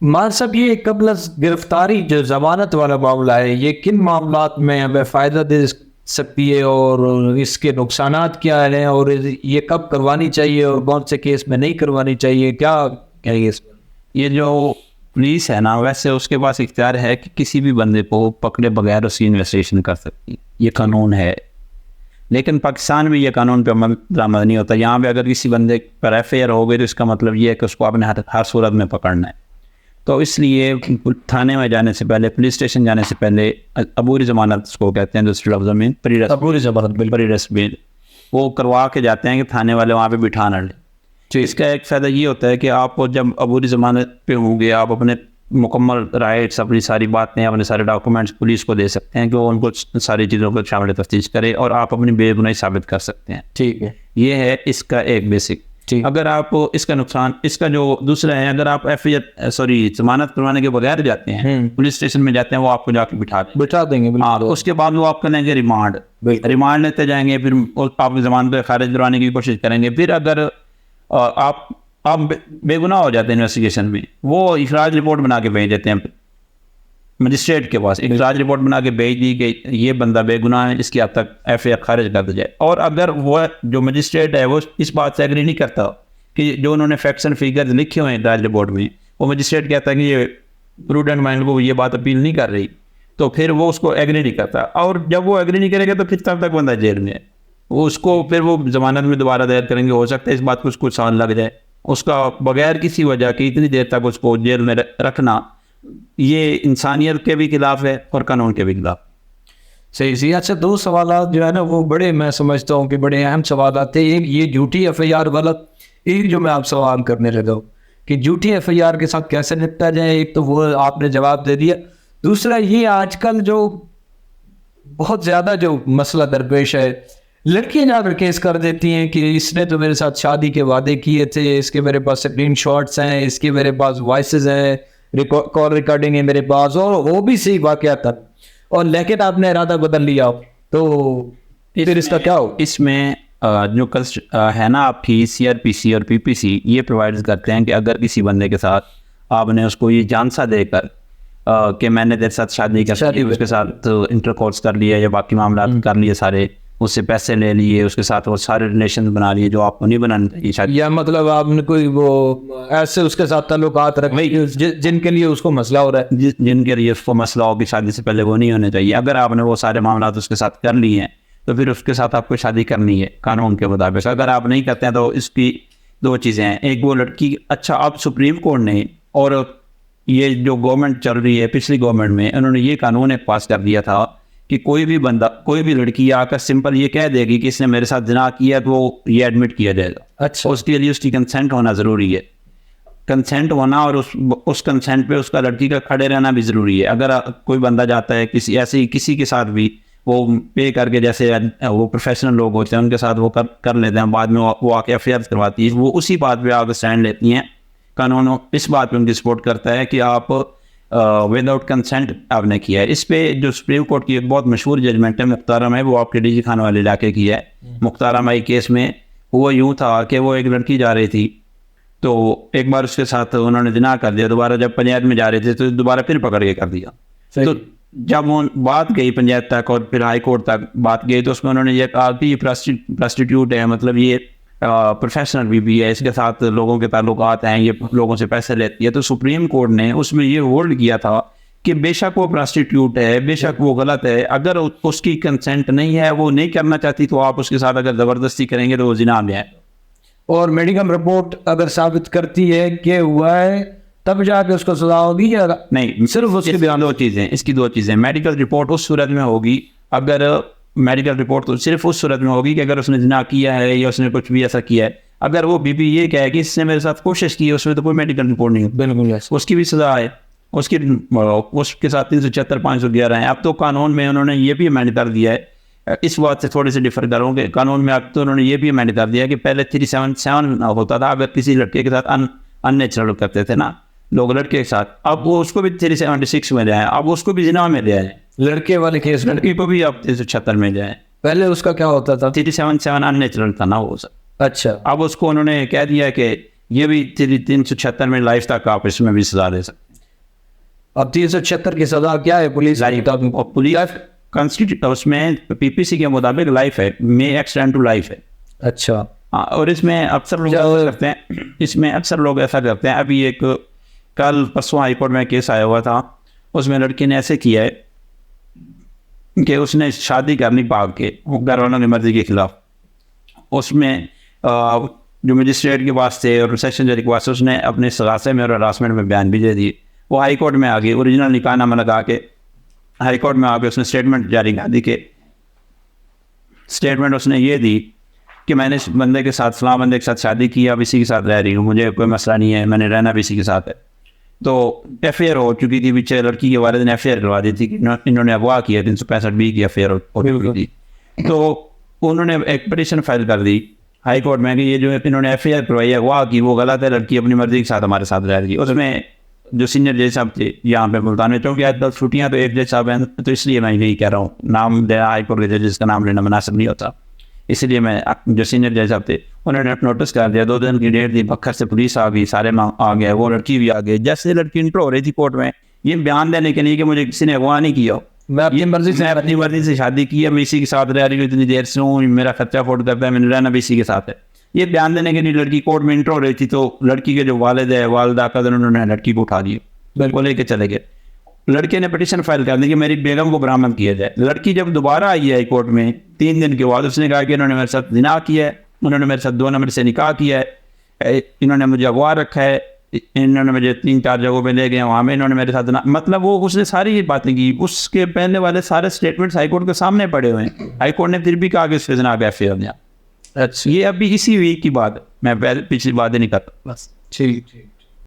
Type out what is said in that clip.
मान साहब ये कबल गिरफ्तारी जो जमानत वाला मामला है, ये किन मामलात में हमें फ़ायदा दे सकती है और इसके नुकसानात क्या हैं, और ये कब करवानी चाहिए और कौन से केस में नहीं करवानी चाहिए, क्या कहेंगे इसमें? ये जो पुलिस है ना, वैसे उसके पास इख्तियार है कि किसी भी बंदे को पकड़े बगैर उसकी इन्वेस्टिगेशन कर सकती है, ये कानून है। लेकिन पाकिस्तान में ये कानून पे अमल दरामद नहीं होता। यहाँ पे अगर किसी बंदे पर FIR हो गई तो इसका मतलब ये है कि उसको आपने हर सूरत में पकड़ना है। तो इसलिए थाने में जाने से पहले, पुलिस स्टेशन जाने से पहले अबूरी ज़मानत उसको कहते हैं, दूसरे लफ्ज़ों में अबूरी ज़मानत बिल, प्री अरेस्ट बेल, वो करवा के जाते हैं कि थाने वाले वहाँ पे बिठा न लें। तो इसका एक फ़ायदा ये होता है कि आप जब अबूरी ज़मानत पे होंगे, आप अपने मुकम्मल राइट्स, अपनी सारी बातें, अपने सारे डॉक्यूमेंट्स पुलिस को दे सकते हैं कि वो उनको सारी चीज़ों को शामिल तफ्तीश करे और आप अपनी बेगुनाही साबित कर सकते हैं। ठीक है, ये है इसका एक बेसिक। अगर आप इसका नुकसान, इसका जो दूसरा है, अगर आप जमानत करवाने के बगैर जाते हैं, पुलिस स्टेशन में जाते हैं, वो आपको जाके बिठा देंगे। हाँ, उसके बाद वो आप करेंगे रिमांड लेते जाएंगे, फिर आप जमानत खारिज करवाने की कोशिश करेंगे। फिर अगर आप बेगुनाह हो जाते हैं इन्वेस्टिगेशन में, वो इखराज रिपोर्ट बना के भेज देते हैं मजिस्ट्रेट के पास। इखराज रिपोर्ट बना के भेज दी कि ये बंदा बेगुनाह है, इसकी अब तक FIR खारिज कर दी जाए। और अगर वो जो मजिस्ट्रेट है वो इस बात से एग्री नहीं करता कि जो उन्होंने फैक्ट्स एंड फिगर्स लिखे हुए हैं इखराज रिपोर्ट में, वो मजिस्ट्रेट कहता है कि ये प्रूडेंट माइंड को ये बात अपील नहीं कर रही, तो फिर वो उसको एग्री नहीं करता। और जब वो एग्री नहीं करेगा तो फिर तब तक बंदा जेल में है। वो उसको फिर वो जमानत में दोबारा दायर करेंगे, हो सकता है इस बात को कुछ साल लग जाए। उसका बगैर किसी वजह के इतनी देर तक उसको जेल में रखना, ये इंसानियत के भी खिलाफ है और कानून के भी खिलाफ। सही। अच्छा, दो सवाल जो है ना वो बड़े, मैं समझता हूँ कि बड़े अहम सवाल आते हैं। एक ये झूठी FIR वाला, एक जो मैं आप सवाल करने लगा हूँ कि झूठी FIR के साथ कैसे निपटा जाए, एक तो वो आपने जवाब दे दिया। दूसरा ये आजकल जो बहुत ज़्यादा जो मसला दरपेश है, लड़कियां जाकर केस कर देती हैं कि इसने तो मेरे साथ शादी के वादे किए थे, इसके मेरे पास स्क्रीन शॉट्स हैं, इसके मेरे पास वॉइसेस हैं, कॉल रिकॉर्डिंग है मेरे पास, और वो भी सही वाकया था, और लेकिन आपने इरादा बदल लिया, तो फिर इसका क्या हो? इसमें जो है ना आपकी CRPC और PPC ये प्रोवाइड करते हैं कि अगर किसी बंदे के साथ आपने उसको ये जानसा देकर कि मैंने तेरे साथ शादी कर ली, उसके साथ इंटरकोर्स कर लिया या बाकी मामला कर लिए सारे, उससे पैसे ले लिए, उसके साथ वो सारे रिलेशन बना लिए जो आपको नहीं बनाने चाहिए शादी, या मतलब आपने कोई वो ऐसे उसके साथ ताल्लुकात रखे जिनके लिए उसको मसला हो रहा है, जिनके लिए उसको मसला हो कि शादी से पहले वो नहीं होने चाहिए, अगर आपने वो सारे मामला उसके साथ कर लिए हैं तो फिर उसके साथ आपको शादी करनी है कानून के मुताबिक। अगर आप नहीं करते हैं तो इसकी दो चीज़ें हैं। एक, वो लड़की, अच्छा अब सुप्रीम कोर्ट ने और ये जो गवर्नमेंट चल रही है, पिछली गवर्नमेंट में उन्होंने ये कानून एक पास कर दिया था कि कोई भी बंदा, कोई भी लड़की आकर सिंपल ये कह देगी कि इसने मेरे साथ जिना किया तो वो ये एडमिट किया जाएगा। अच्छा, उसके लिए उसकी कंसेंट होना ज़रूरी है। कंसेंट होना और उस कंसेंट पे उसका लड़की का खड़े रहना भी ज़रूरी है। अगर कोई बंदा जाता है किसी के साथ भी वो पे करके, जैसे वो प्रोफेशनल लोग होते हैं उनके साथ वो कर लेते हैं, बाद में वो आके FIR करवाती है, वो उसी बात पे आकर स्टैंड लेती हैं। कानून इस बात पे उनकी सपोर्ट करता है कि आप विदाउट कंसेंट आपने किया है। इस पे जो सुप्रीम कोर्ट की एक बहुत मशहूर जजमेंट है मुख्तार माई, वो आपके DG खान वाले इलाके की है। मुख्तार माई केस में वो यूँ था कि वो एक लड़की जा रही थी, तो एक बार उसके साथ उन्होंने जिना कर दिया, दोबारा जब पंचायत में जा रहे थे तो दोबारा फिर पकड़ के कर दिया। तो जब वो बात गई पंचायत तक और फिर हाई कोर्ट तक बात गई, तो उसमें उन्होंने ये कहा कि ये प्रस्टिट्यूट है, मतलब ये प्रोफेशनल भी है, इसके साथ लोगों के ताल्लुकात हैं, ये लोगों से पैसे लेती है। तो सुप्रीम कोर्ट ने उसमें ये होल्ड किया था कि बेशक वो प्रस्टिट्यूट है, बेशक वो गलत है, अगर उसकी कंसेंट नहीं है, वो नहीं करना चाहती, तो आप उसके साथ अगर ज़बरदस्ती करेंगे तो वो जिना में है। और मेडिकल रिपोर्ट अगर साबित करती है कि हुआ है तब जाके उसको सजा होगी या नहीं? सिर्फ उसकी इसकी दो चीज़ें। मेडिकल रिपोर्ट उस सूरत में होगी, अगर मेडिकल रिपोर्ट तो सिर्फ उस सूरत में होगी कि अगर उसने जिना किया है या उसने कुछ भी ऐसा किया है। अगर वो बीबी ये कहे कि इसने मेरे साथ कोशिश की है, उसमें तो कोई मेडिकल रिपोर्ट नहीं है, बिल्कुल उसकी भी सजा है। उसके साथ 376, 511 है। अब तो कानून में उन्होंने ये भी अमेंड कर दिया है, इस बात से थोड़े से डिफर करूँगे। कानून में अब तो उन्होंने ये भी अमेंड कर दिया है कि पहले 377 होता था अगर किसी लड़के के साथ अननेचुरल करते थे ना लोग लड़के के साथ, अब वो उसको भी 376 में जाए, अब उसको भी जिना में जाए। लड़के वाले केस लड़की को भी अब 376 में जाए। पहले उसका क्या होता था? 377 अननेचुरल था ना वो सब। अच्छा, अब उसको उन्होंने कह दिया कि ये भी 376 में लाइफ तक आप इसमें भी सजा दे सकते हैं। अब 376 की सजा क्या है पुलिस लाइफ और पुलिस कॉन्स्टिट्यूट उसमें पीपीसी के मुताबिक लाइफ है, मे एक्सटेंड टू लाइफ है। अच्छा। हाँ, और इसमें अक्सर लोग ऐसा करते हैं, इसमें अक्सर लोग ऐसा करते हैं। अभी एक कल परसों हाईकोर्ट में केस आया हुआ था, उसमें लड़की ने ऐसे किया है कि उसने शादी करनी भाग के घर वालों की मर्जी के खिलाफ। उसमें जो मजिस्ट्रेट के पास थे और सेशन जज के पास, उसने अपने सगासे में और हरासमेंट में बयान भी दे दिए। वो हाई कोर्ट में आ गई, ओरिजिनल निकाहनामा लगा के हाई कोर्ट में आके उसने स्टेटमेंट जारी कर दी। के स्टेटमेंट उसने ये दी कि मैंने इस बंदे के साथ, फलां बंदे के साथ शादी की, अब इसी के साथ रह रही हूँ, मुझे कोई मसला नहीं है, मैंने रहना भी इसी के साथ है। तो FIR हो चुकी थी, पीछे लड़की के वालिद ने FIR करवा दी थी कि इन्होंने अगवा किया, 365B की FIR हो चुकी थी। तो उन्होंने एक पिटीशन फाइल कर दी हाई कोर्ट में कि ये जो इन्होंने FIR करवाई है अगवा की, वो गलत है, लड़की अपनी मर्जी के साथ हमारे साथ रह रही है। उसमें जो सीनियर जज साहब थे यहाँ पे मुल्तान में, क्योंकि आजकल छुट्टियाँ तो एक जज साहब हैं, तो इसलिए मैं यही कह रहा हूँ, नाम देना हाई कोर्ट के जजेस का नाम लेना मुनासिब नहीं होता, इसलिए मैं जो सीनियर जज साहब थे उन्होंने नोटिस कर दिया। 2 दिन की डेट दी, बखर से पुलिस आ गई, सारे आ गए, वो लड़की भी आ गई। जैसे लड़की इंटर हो रही थी कोर्ट में, ये बयान देने के लिए कि मुझे किसी ने अगवा नहीं किया, मैं अपनी मर्जी से अपनी मर्जी से शादी की है, मैं इसी के साथ रह रही हूँ, इतनी देर से हूँ, मेरा खर्चा अफोर्ड करता है, मैंने रहना भी इसी के साथ है। ये बयान देने के लिए लड़की कोर्ट में इंटर हो रही थी, तो लड़की के जो वालिद है, वालदा कदर, उन्होंने लड़की को उठा दिया, बिल्कुल लेके चले गए। लड़के ने पिटीशन फाइल कर दी कि मेरी बेगम को बरामद किया जाए। लड़की जब दोबारा आई है कोर्ट में 3 दिन के बाद, उसने कहा कि इन्होंने मेरे साथ जिना किया है, उन्होंने मेरे साथ 2 नंबर से निकाह किया है, इन्होंने मुझे अगवा रखा है, इन्होंने मुझे 3-4 जगहों पे ले गए, वहाँ में इन्होंने मेरे साथ मतलब वो उसने सारी ये बातें की। उसके पहले वाले सारे स्टेटमेंट्स हाईकोर्ट के सामने पड़े हुए हैं। हाईकोर्ट ने फिर भी कहा कि उससे जना पे FIR दिया। अच्छा, ये अभी इसी वीक की बात है, मैं पिछली बात ही नहीं करता। बस ठीक।